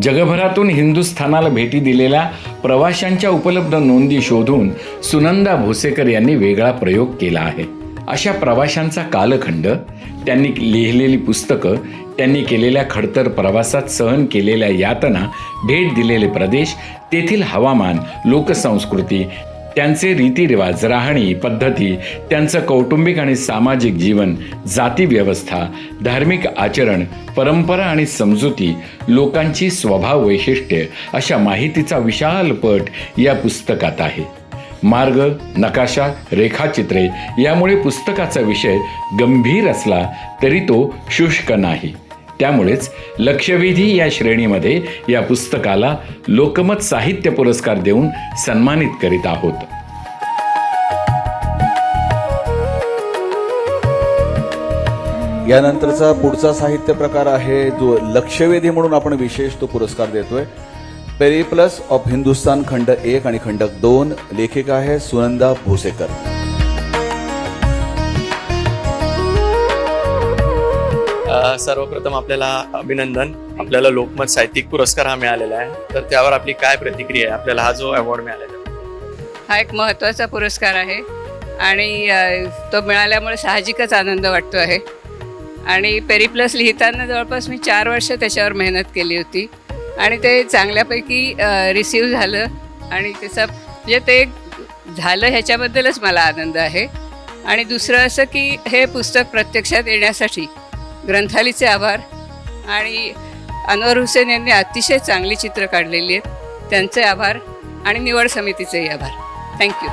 जगभरातून हिंदुस्थानाला भेटी दिलेल्या प्रवाशांच्या उपलब्ध नोंदी शोधून सुनंदा भोसेकर यांनी वेगळा प्रयोग केला आहे. अशा प्रवाशांचा कालखंड, त्यांनी लिहिलेली पुस्तकं, त्यांनी केलेल्या खडतर प्रवासात सहन केलेल्या यातना, भेट दिलेले प्रदेश, तेथील हवामान, लोकसंस्कृती, त्यांचे रीतिरिवाज, राहणी पद्धती, त्यांचं कौटुंबिक आणि सामाजिक जीवन, जाती व्यवस्था, धार्मिक आचरण, परंपरा आणि समजुती, लोकांची स्वभाव वैशिष्ट्ये अशा माहितीचा विशाल पट या पुस्तकात आहे. मार्ग, नकाशा, रेखाचित्रे यामुळे पुस्तकाचा विषय गंभीर असला तरी तो शुष्क नाही. त्यामुळेच लक्षवेधी या श्रेणीमध्ये या पुस्तकाला लोकमत साहित्य पुरस्कार देऊन सन्मानित करीत आहोत. यानंतरचा पुढचा साहित्य प्रकार आहे जो लक्षवेधी म्हणून आपण विशेष तो पुरस्कार देतोय. पेरिप्लस ऑफ हिंदुस्तान खंड 1 आणि खंड 2. लेखिका आहे सुनंदा भोसेकर. सर्वप्रथम आपल्याला अभिनंदन. आपल्याला लोकमत साहित्यिक पुरस्कार हा मिळालेला आहे, तर त्यावर आपली काय प्रतिक्रिया आहे? आपल्याला हा जो अवॉर्ड मिळालेला हा एक महत्त्वाचा पुरस्कार आहे आणि तो मिळाल्यामुळे साहजिकच आनंद वाटतो आहे. आणि पेरिप्लस लिहिताना जवळपास मी 4 वर्ष त्याच्यावर मेहनत केली होती आणि ते चांगल्यापैकी रिसीव झालं आणि त्याचा म्हणजे ते झालं ह्याच्याबद्दलच मला आनंद आहे. आणि दुसरं असं की हे पुस्तक प्रत्यक्षात येण्यासाठी ग्रंथालीचे आभार आणि अनवर हुसेन यांनी अतिशय चांगली चित्र काढलेली आहेत, त्यांचे आभार आणि निवड समितीचेही आभार. थँक्यू.